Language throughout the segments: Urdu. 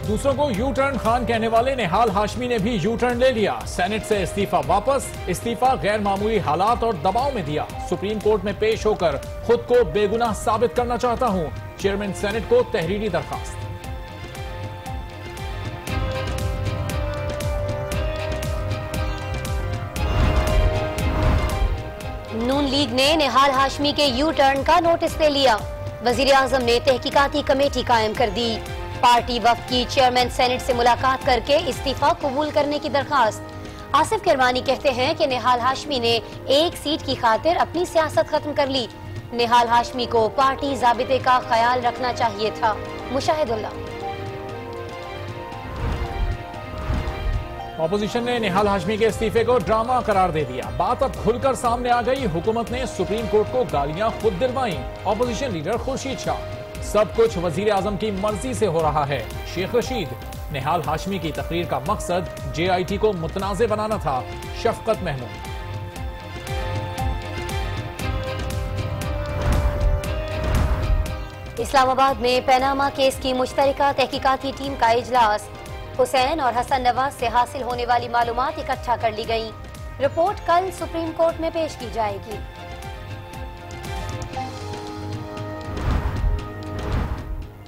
دوسروں کو یو ٹرن خان کہنے والے نہال ہاشمی نے بھی یو ٹرن لے لیا. سینٹ سے استعفیٰ واپس. استعفیٰ غیر معمولی حالات اور دباؤ میں دیا. سپریم کورٹ میں پیش ہو کر خود کو بے گناہ ثابت کرنا چاہتا ہوں. چیئرمین سینٹ کو تحریری درخواست. نون لیگ نے نہال ہاشمی کے یو ٹرن کا نوٹس لے لیا. وزیر اعظم نے تحقیقاتی کمیٹی قائم کر دی. پارٹی وفد کی چیئرمین سینٹ سے ملاقات کر کے استعفیٰ قبول کرنے کی درخواست. آصف کرمانی کہتے ہیں کہ نہال ہاشمی نے ایک سیٹ کی خاطر اپنی سیاست ختم کر لی. نہال ہاشمی کو پارٹی ضابطے کا خیال رکھنا چاہیے تھا. مشاہد اللہ. اپوزیشن نے نہال ہاشمی کے استعفے کو ڈرامہ قرار دے دیا. بات اب کھل کر سامنے آ گئی. حکومت نے سپریم کورٹ کو گالیاں خود دلوائیں. Opposition leader Khurshid Shah. سب کچھ وزیر اعظم کی مرضی سے ہو رہا ہے. شیخ رشید. نہال ہاشمی کی تقریر کا مقصد جے آئی ٹی کو متنازع بنانا تھا. شفقت محمود. اسلام آباد میں پیناما کیس کی مشترکہ تحقیقاتی ٹیم کا اجلاس. حسین اور حسن نواز سے حاصل ہونے والی معلومات اکٹھا کر لی گئیں. رپورٹ کل سپریم کورٹ میں پیش کی جائے گی.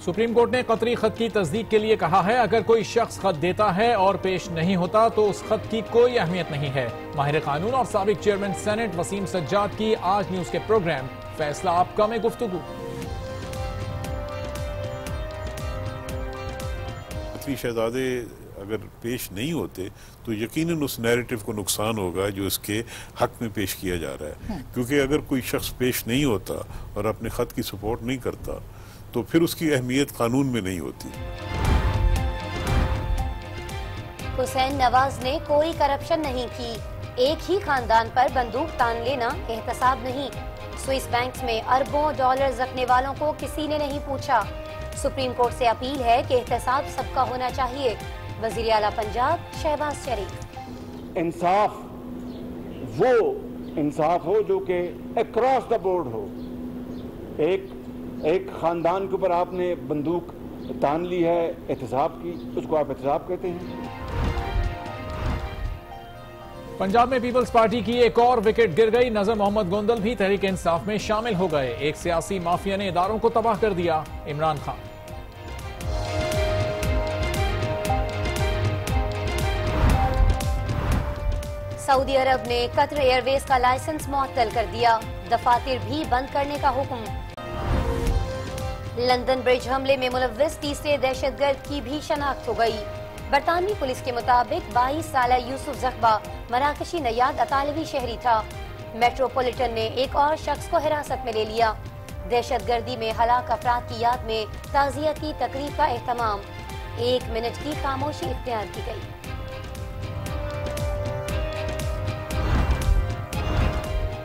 سپریم کورٹ نے قطری خط کی تصدیق کے لیے کہا ہے اگر کوئی شخص خط دیتا ہے اور پیش نہیں ہوتا تو اس خط کی کوئی اہمیت نہیں ہے. ماہر قانون اور سابق چیئرمین سینٹ وسیم سجاد کی آج نیوز کے پروگرام فیصلہ آپ کا میں گفتگو. قطری شہزادے اگر پیش نہیں ہوتے تو یقیناً اس نیریٹو کو نقصان ہوگا جو اس کے حق میں پیش کیا جا رہا ہے. کیونکہ اگر کوئی شخص پیش نہیں ہوتا اور اپنے خط کی سپورٹ نہیں کرتا تو پھر اس کی اہمیت قانون میں نہیں ہوتی. حسین نواز نے کوئی کرپشن نہیں کی. ایک ہی خاندان پر بندوق تان لینا احتساب نہیں. سوئس بینکس میں اربوں ڈالرز رکھنے والوں کو کسی نے نہیں پوچھا. سپریم کورٹ سے اپیل ہے کہ احتساب سب کا ہونا چاہیے. وزیر اعلیٰ پنجاب شہباز شریف. انصاف وہ انصاف ہو جو کہ اکراس دا بورڈ ہو. ایک خاندان کے اوپر آپ نے بندوق تان لی ہے احتساب کی، اس کو آپ احتساب کہتے ہیں. پنجاب میں پیپلز پارٹی کی ایک اور وکٹ گر گئی. نذر محمد گوندل بھی تحریک انصاف میں شامل ہو گئے. ایک سیاسی مافیا نے اداروں کو تباہ کر دیا. عمران خان. سعودی عرب نے قطر ایئر ویز کا لائسنس معطل کر دیا. دفاتر بھی بند کرنے کا حکم. لندن برج حملے میں ملوث تیسرے دہشت گرد کی بھی شناخت ہو گئی. برطانوی پولیس کے مطابق 22 سالہ یوسف زغبا مراکشی نیاد اطالوی شہری تھا. میٹروپولیٹن نے ایک اور شخص کو حراست میں لے لیا. دہشت گردی میں ہلاک افراد کی یاد میں تعزیتی تقریب کا اہتمام. 1 منٹ کی خاموشی اختیار کی گئی.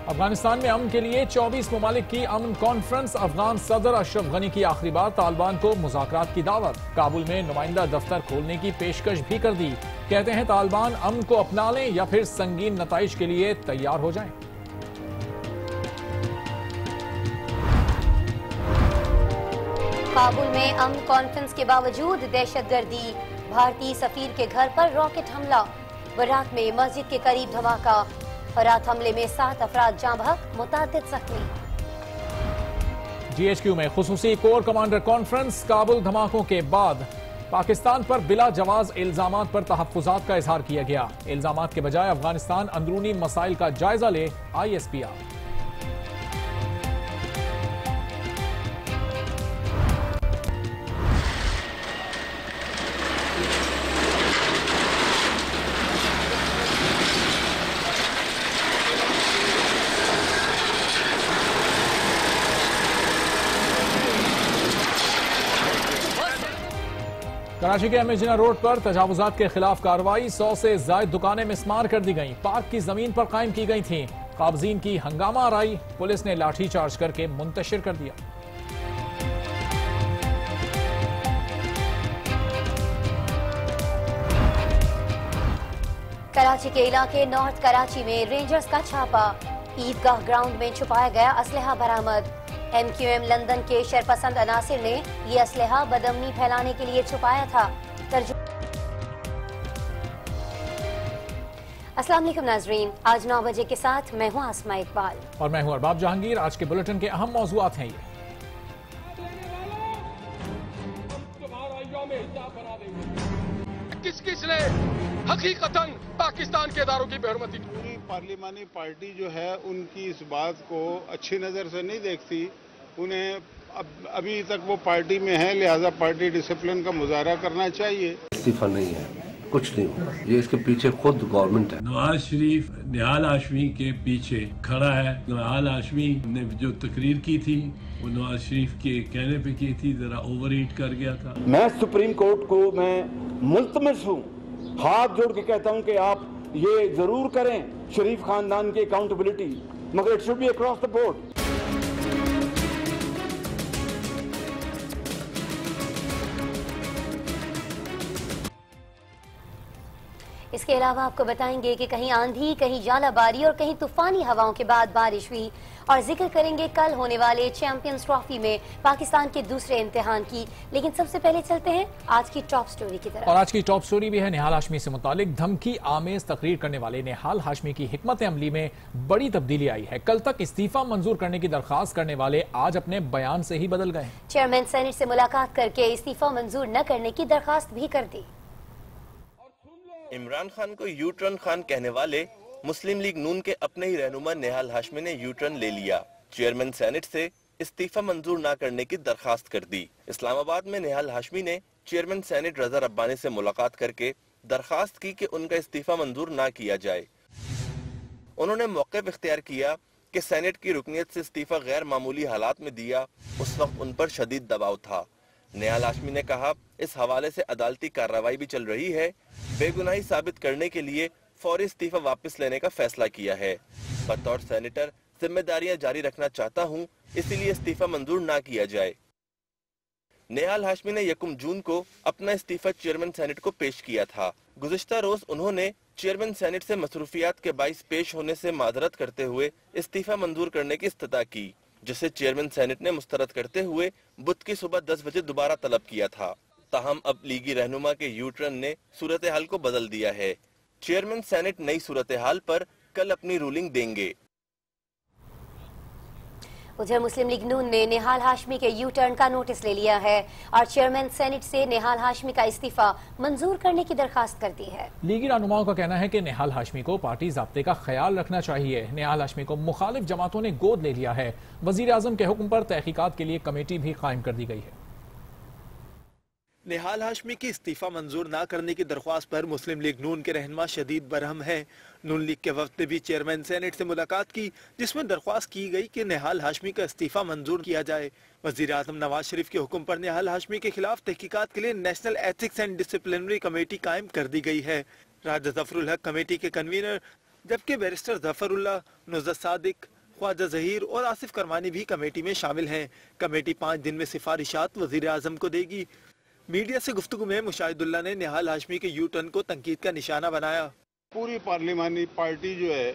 افغانستان میں امن کے لیے 24 ممالک کی امن کانفرنس. افغان صدر اشرف غنی کی آخری بار طالبان کو مذاکرات کی دعوت. کابل میں نمائندہ دفتر کھولنے کی پیشکش بھی کر دی. کہتے ہیں طالبان امن کو اپنا لیں یا پھر سنگین نتائج کے لیے تیار ہو جائیں. کابل میں امن کانفرنس کے باوجود دہشت گردی. بھارتی سفیر کے گھر پر راکٹ حملہ. برات میں مسجد کے قریب دھماکہ. رات حملے میں 7 افراد جاں بحق، متعدد زخمی. جی ایچ کیو میں خصوصی کور کمانڈر کانفرنس. کابل دھماکوں کے بعد پاکستان پر بلا جواز الزامات پر تحفظات کا اظہار کیا گیا. الزامات کے بجائے افغانستان اندرونی مسائل کا جائزہ لے. I S P R. Karachi کے امیجنا روڈ پر تجاوزات کے خلاف کارروائی. 100 سے زائد دکانیں مسمار کر دی گئیں. پارک کی زمین پر قائم کی گئی تھیں. قابضین کی ہنگامہ آرائی. پولیس نے لاٹھی چارج کر کے منتشر کر دیا. کراچی کے علاقے نارتھ کراچی میں رینجرز کا چھاپا. عیدگاہ گراؤنڈ میں چھپایا گیا اسلحہ برآمد. ایم کیو ایم لندن کے شرپسند عناصر نے یہ اسلحہ بدامنی پھیلانے کے لیے چھپایا تھا. السلام علیکم ناظرین، آج 9 بجے کے ساتھ میں ہوں آسمہ اقبال اور میں ہوں ارباب جہانگیر۔ آج کے بلیٹن کے اہم موضوعات ہیں یہ۔ کس نے حقیقتاً پاکستان کے اداروں کی بے حرمتی کی؟ پوری پارلیمانی پارٹی جو ہے ان کی اس بات کو اچھی نظر سے نہیں دیکھتی۔ انہیں ابھی تک وہ پارٹی میں ہے، لہذا پارٹی ڈسپلن کا مظاہرہ کرنا چاہیے۔ استعفیٰ نہیں ہے، کچھ نہیں ہوا، یہ اس کے پیچھے خود گورنمنٹ ہے۔ نواز شریف نہال ہاشمی کے پیچھے کھڑا ہے۔ نہال ہاشمی نے جو تقریر کی تھی وہ نواز شریف کے کہنے پہ کی تھی، ذرا اوور ایٹ کر گیا تھا۔ میں سپریم کورٹ کو میں ملتمس ہوں، ہاتھ جوڑ کے کہتا ہوں کہ آپ یہ ضرور کریں شریف خاندان کی اکاؤنٹیبلٹی، مگر it should be across the board. اس کے علاوہ آپ کو بتائیں گے کہ کہیں آندھی، کہیں ژالہ باری اور کہیں طوفانی ہواؤں کے بعد بارش ہوئی، اور ذکر کریں گے کل ہونے والے چیمپئنز ٹرافی میں پاکستان کے دوسرے امتحان کی۔ لیکن سب سے پہلے چلتے ہیں آج کی ٹاپ سٹوری کی طرف۔ اور آج کی ٹاپ سٹوری بھی ہے نہال ہاشمی سے متعلق۔ دھمکی آمیز تقریر کرنے والے نہال ہاشمی کی حکمت عملی میں بڑی تبدیلی آئی ہے۔ کل تک استعفیٰ منظور کرنے کی درخواست کرنے والے آج اپنے بیان سے ہی بدل گئے۔ چیئرمین سینٹ سے ملاقات کر کے استعفیٰ منظور نہ کرنے کی درخواست بھی کر دی۔ عمران خان کو یو ٹرن خان کہنے والے مسلم لیگ نون کے اپنے ہی رہنما نہال ہاشمی نے یو ٹرن لے لیا۔ چیئرمین سینٹ سے استعفیٰ منظور نہ کرنے کی درخواست کر دی۔ اسلام آباد میں نہال ہاشمی نے چیئرمین سینٹ رضا ربانی سے ملاقات کر کے درخواست کی کہ ان کا استعفیٰ منظور نہ کیا جائے۔ انہوں نے موقف اختیار کیا کہ سینٹ کی رکنیت سے استعفیٰ غیر معمولی حالات میں دیا، اس وقت ان پر شدید دباؤ تھا۔ نہال ہاشمی نے کہا اس حوالے سے عدالتی کارروائی بھی چل رہی ہے، بے گناہی ثابت کرنے کے لیے فوری استعفیٰ واپس لینے کا فیصلہ کیا ہے۔ بطور سینیٹر ذمہ داریاں جاری رکھنا چاہتا ہوں، اسی لیے استعفیٰ منظور نہ کیا جائے۔ نہال ہاشمی نے 1 جون کو اپنا استعفیٰ چیئرمین سینٹ کو پیش کیا تھا۔ گزشتہ روز انہوں نے چیئرمین سینٹ سے مصروفیات کے باعث پیش ہونے سے معذرت کرتے ہوئے استعفیٰ منظور کرنے کی استدعا کی، جسے چیئرمین سینٹ نے مسترد کرتے ہوئے بدھ کی صبح 10 بجے دوبارہ طلب کیا تھا۔ تاہم اب لیگی رہنما کے یو ٹرن نے صورتحال کو بدل دیا ہے۔ چیئرمین سینٹ نئی صورتحال پر کل اپنی رولنگ دیں گے۔ ادھر مسلم لیگ نون نے نہال ہاشمی کے یو ٹرن کا نوٹس لے لیا ہے اور چیئرمین سینٹ سے نہال ہاشمی کا استعفیٰ منظور کرنے کی درخواست کر دی ہے۔ لیگی رہنماؤں کا کہنا ہے کہ نہال ہاشمی کو پارٹی ضابطے کا خیال رکھنا چاہیے۔ نہال ہاشمی کو مخالف جماعتوں نے گود لے لیا ہے۔ وزیر اعظم کے حکم پر تحقیقات کے لیے کمیٹی بھی قائم کر دی گئی ہے۔ نہال ہاشمی کی استعفیٰ منظور نہ کرنے کی درخواست پر مسلم لیگ نون کے رہنما شدید برہم ہیں۔ نون لیگ کے وفد نے بھی چیئرمین سینٹ سے ملاقات کی، جس میں درخواست کی گئی کہ نہال ہاشمی کا استعفیٰ منظور کیا جائے۔ وزیر اعظم نواز شریف کے حکم پر نہال ہاشمی کے خلاف تحقیقات کے لیے national ethics and disciplinary committee قائم کر دی گئی ہے۔ راجہ ظفر الحق کمیٹی کے کنوینر، جبکہ بیرسٹر ظفر اللہ، نصرت صادق، خواجہ ظہیر اور آصف کرمانی بھی کمیٹی میں شامل ہیں۔ کمیٹی 5 دن میں سفارشات وزیر اعظم کو دے گی۔ میڈیا سے گفتگو میں مشاہد اللہ نے نہال ہاشمی کے یو ٹرن کو تنقید کا نشانہ بنایا۔ پوری پارلیمانی پارٹی جو ہے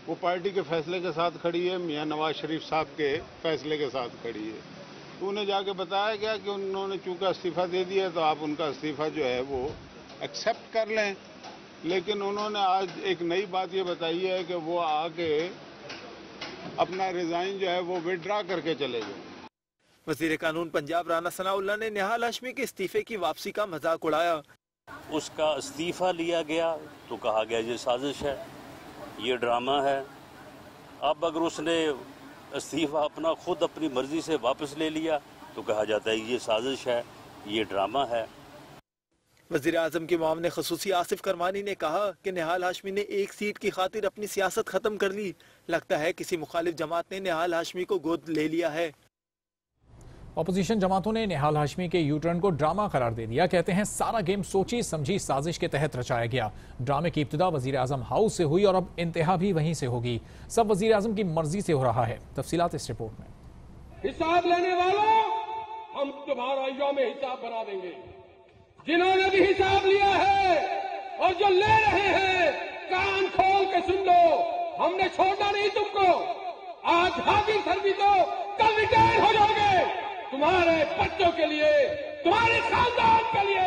وہ پارٹی کے فیصلے کے ساتھ کھڑی ہے، میاں نواز شریف صاحب کے فیصلے کے ساتھ کھڑی ہے۔ تو انہیں جا کے بتایا گیا کہ انہوں نے چونکہ استعفیٰ دے دیا ہے تو آپ ان کا استعفیٰ جو ہے وہ ایکسیپٹ کر لیں، لیکن انہوں نے آج ایک نئی بات یہ بتائی ہے کہ وہ آ کے اپنا ریزائن جو ہے وہ وڈرا کر کے چلے گئے۔ وزیر قانون پنجاب رانا ثناء اللہ نے نہال ہاشمی کے استعفے کی واپسی کا مذاق اڑایا۔ اس کا استعفیٰ لیا گیا تو کہا گیا یہ سازش ہے، یہ ڈرامہ ہے۔ اب اگر اس نے استعفیٰ اپنا خود اپنی مرضی سے واپس لے لیا تو کہا جاتا ہے یہ سازش ہے، یہ ڈرامہ ہے۔ وزیر اعظم کے معاون خصوصی آصف کرمانی نے کہا کہ نہال ہاشمی نے 1 سیٹ کی خاطر اپنی سیاست ختم کر لی۔ لگتا ہے کسی مخالف جماعت نے نہال ہاشمی کو گود لے لیا ہے۔ اپوزیشن جماعتوں نے نہال ہاشمی کے یو ٹرن کو ڈرامہ قرار دے دیا۔ کہتے ہیں سارا گیم سوچی سمجھی سازش کے تحت رچایا گیا۔ ڈرامے کی ابتدا وزیر اعظم ہاؤس سے ہوئی اور اب انتہا بھی وہیں سے ہوگی۔ سب وزیر اعظم کی مرضی سے ہو رہا ہے۔ تفصیلات اس رپورٹ میں۔ حساب لینے والوں، ہم تمہارا یوم حساب بنا دیں گے۔ جنہوں نے بھی حساب لیا ہے اور جو لے رہے ہیں، کان کھول کے سن لو، ہم نے چھوڑنا نہیں تم کو۔ آج حاضر سروس ہو، کل ریٹائر ہو جاؤ گے۔ تمہارے بچوں کے لیے، تمہارے خاندان کے لیے،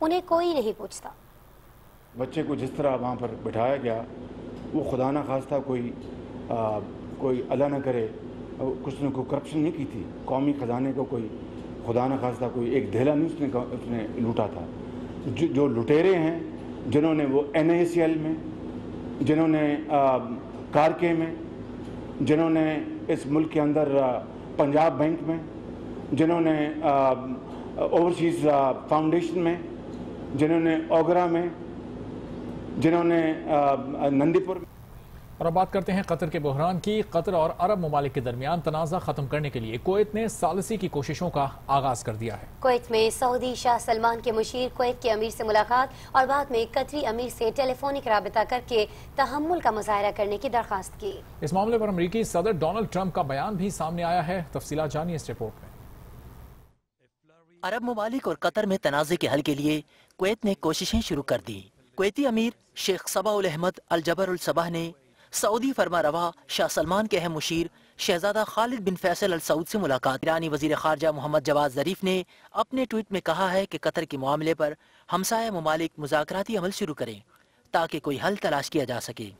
انہیں کوئی نہیں پوچھتا۔ بچے کو جس طرح وہاں پر بٹھایا گیا وہ خدا نہ خواستہ کوئی اللہ نہ کرے کچھ نے کوئی کرپشن نہیں کی تھی، قومی خزانے کو کوئی خدا نہ خواستہ کوئی ایک دھیلا نہیں اس نے لوٹا تھا۔ جو لٹیرے ہیں جنہوں نے وہ NACL میں، جنہوں نے کارکے میں، جنہوں نے اس ملک کے اندر پنجاب بینک میں، جنہوں نے اوورسیز فاؤنڈیشن میں، جنہوں نے اوگرا میں، جنہوں نے نندی پور میں۔ اور اب بات کرتے ہیں قطر کے بحران کی۔ قطر اور عرب ممالک کے درمیان تنازع ختم کرنے کے لیے کویت نے ثالثی کی کوششوں کا آغاز کر دیا ہے۔ کویت میں سعودی شاہ سلمان کے مشیر کویت کے امیر سے ملاقات اور بعد میں قطری امیر سے ٹیلی فونک رابطہ کر کے تحمل کا مظاہرہ کرنے کی درخواست کی۔ اس معاملے پر امریکی صدر ڈونلڈ ٹرمپ کا بیان بھی سامنے آیا ہے۔ تفصیلات جانیے اس رپورٹ میں۔ عرب ممالک اور قطر میں تنازع کے حل کے لیے کویت نے کوششیں شروع کر دی۔ کویتی امیر شیخ صباح الاحمد الجبر الصباح نے سعودی فرما روا شاہ سلمان کے اہم مشیر شہزادہ خالد بن فیصل السعود سے ملاقات۔ ایرانی وزیر خارجہ محمد جواد ظریف نے اپنے ٹویٹ میں کہا ہے کہ قطر کے معاملے پر ہمسایہ ممالک مذاکراتی عمل شروع کریں تاکہ کوئی حل تلاش کیا جا سکے۔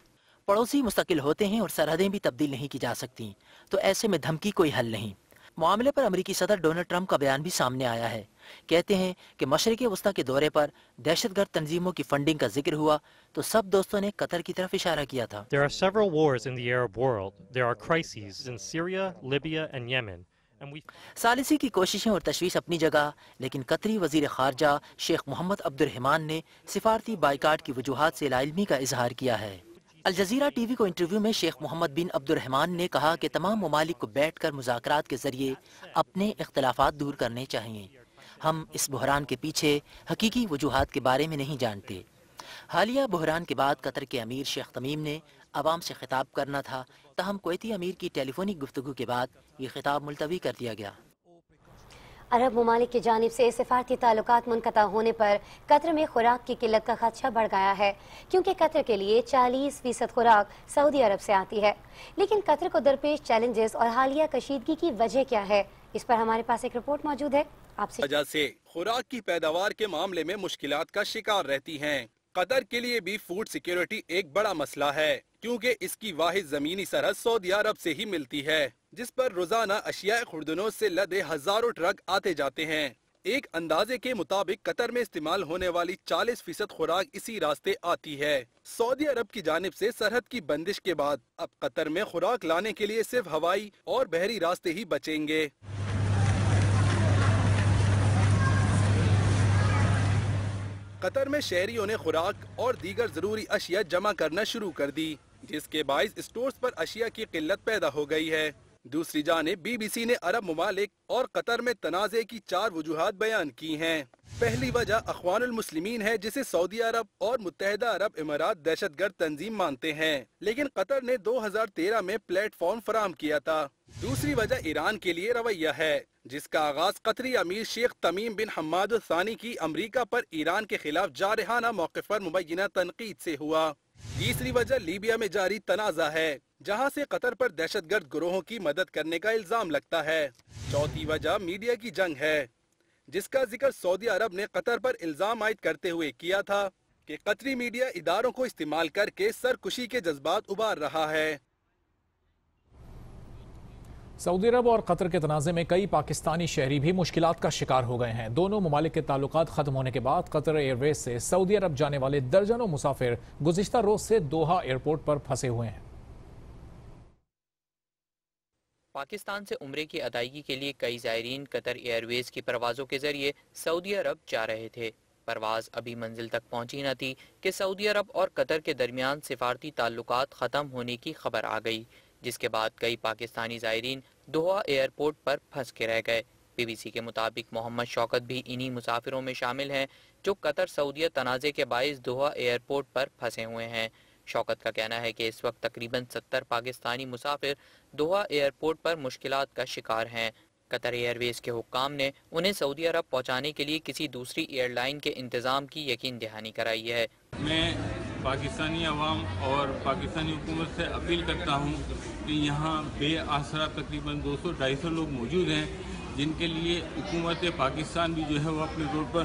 پڑوسی مستقل ہوتے ہیں اور سرحدیں بھی تبدیل نہیں کی جا سکتی، تو ایسے میں دھمکی کوئی حل نہیں۔ معاملے پر امریکی صدر ڈونلڈ ٹرمپ کا بیان بھی سامنے آیا ہے۔ کہتے ہیں کہ مشرق وسطیٰ کے دورے پر دہشت گرد تنظیموں کی فنڈنگ کا ذکر ہوا تو سب دوستوں نے قطر کی طرف اشارہ کیا تھا۔ There are several wars in the Arab world. There are crises in Syria, Libya and Yemen. ثالثی کی کوششیں اور تشویش اپنی جگہ، لیکن قطری وزیر خارجہ شیخ محمد عبد الرحمان نے سفارتی بائیکاٹ کی وجوہات سے لا علمی کا اظہار کیا ہے۔ الجزیرہ ٹی وی کو انٹرویو میں شیخ محمد بن عبد الرحمان نے کہا کہ تمام ممالک کو بیٹھ کر مذاکرات کے ذریعے اپنے اختلافات دور کرنے چاہیے۔ ہم اس بحران کے پیچھے حقیقی وجوہات کے بارے میں نہیں جانتے۔ حالیہ بحران کے بعد قطر کے امیر شیخ تمیم نے عوام سے خطاب کرنا تھا، تاہم کویتی امیر کی ٹیلی فونک گفتگو کے بعد یہ خطاب ملتوی کر دیا گیا۔ عرب ممالک کی جانب سے سفارتی تعلقات منقطع ہونے پر قطر میں خوراک کی قلت کا خدشہ بڑھ گیا ہے، کیونکہ قطر کے لیے 40% خوراک سعودی عرب سے آتی ہے۔ لیکن قطر کو درپیش چیلنجز اور حالیہ کشیدگی کی وجہ کیا ہے، اس پر ہمارے پاس ایک رپورٹ موجود ہے۔ آپ سے وجہ سے خوراک کی پیداوار کے معاملے میں مشکلات کا شکار رہتی ہیں۔ قطر کے لیے بھی فوڈ سیکیورٹی ایک بڑا مسئلہ ہے، کیونکہ اس کی واحد زمینی سرحد سعودی عرب سے ہی ملتی ہے، جس پر روزانہ اشیاء خوردنوں سے لدے ہزاروں ٹرک آتے جاتے ہیں۔ ایک اندازے کے مطابق قطر میں استعمال ہونے والی 40% خوراک اسی راستے آتی ہے۔ سعودی عرب کی جانب سے سرحد کی بندش کے بعد اب قطر میں خوراک لانے کے لیے صرف ہوائی اور بحری راستے ہی بچیں گے۔ قطر میں شہریوں نے خوراک اور دیگر ضروری اشیاء جمع کرنا شروع کر دی، جس کے باعث اسٹورز پر اشیاء کی قلت پیدا ہو گئی ہے۔ دوسری جانب BBC نے عرب ممالک اور قطر میں تنازع کی 4 وجوہات بیان کی ہیں۔ پہلی وجہ اخوان المسلمین ہے، جسے سعودی عرب اور متحدہ عرب امارات دہشت گرد تنظیم مانتے ہیں، لیکن قطر نے 2013 میں پلیٹ فارم فراہم کیا تھا۔ دوسری وجہ ایران کے لیے رویہ ہے، جس کا آغاز قطری امیر شیخ تمیم بن حماد الثانی کی امریکہ پر ایران کے خلاف جارحانہ موقف پر مبینہ تنقید سے ہوا۔ تیسری وجہ لیبیا میں جاری تنازع ہے، جہاں سے قطر پر دہشت گرد گروہوں کی مدد کرنے کا الزام لگتا ہے۔ چوتھی وجہ میڈیا کی جنگ ہے، جس کا ذکر سعودی عرب نے قطر پر الزام عائد کرتے ہوئے کیا تھا کہ قطری میڈیا اداروں کو استعمال کر کے سرکشی کے جذبات ابھار رہا ہے۔ سعودی عرب اور قطر کے تنازع میں کئی پاکستانی شہری بھی مشکلات کا شکار ہو گئے ہیں۔ دونوں ممالک کے تعلقات ختم ہونے کے بعد قطر ایئر ویز سے سعودی عرب جانے والے درجنوں مسافر گزشتہ روز سے دوحہ ایئرپورٹ پر پھنسے ہوئے ہیں۔ پاکستان سے عمرے کی ادائیگی کے لیے کئی زائرین قطر ایئر ویز کی پروازوں کے ذریعے سعودی عرب جا رہے تھے۔ پرواز ابھی منزل تک پہنچی نہ تھی کہ سعودی عرب اور قطر کے درمیان سفارتی تعلقات ختم ہونے کی خبر آ گئی، جس کے بعد کئی پاکستانی زائرین دوحہ ایئرپورٹ پر پھنس کے رہ گئے۔ BBC کے مطابق محمد شوکت بھی انہی مسافروں میں شامل ہیں جو قطر سعودیہ تنازع کے باعث دوحہ ایئرپورٹ پر پھنسے ہوئے ہیں۔ شوکت کا کہنا ہے کہ اس وقت تقریباً 70 پاکستانی مسافر دوحہ ایئرپورٹ پر مشکلات کا شکار ہیں۔ قطر ایئر ویز کے حکام نے انہیں سعودی عرب پہنچانے کے لیے کسی دوسری ایئر لائن کے انتظام کی یقین دہانی کرائی ہے۔ میں پاکستانی عوام اور پاکستانی حکومت سے اپیل کرتا ہوں کہ یہاں بے آسرا تقریباً 200-250 لوگ موجود ہیں، جن کے لیے حکومت پاکستان بھی جو ہے وہ اپنے طور پر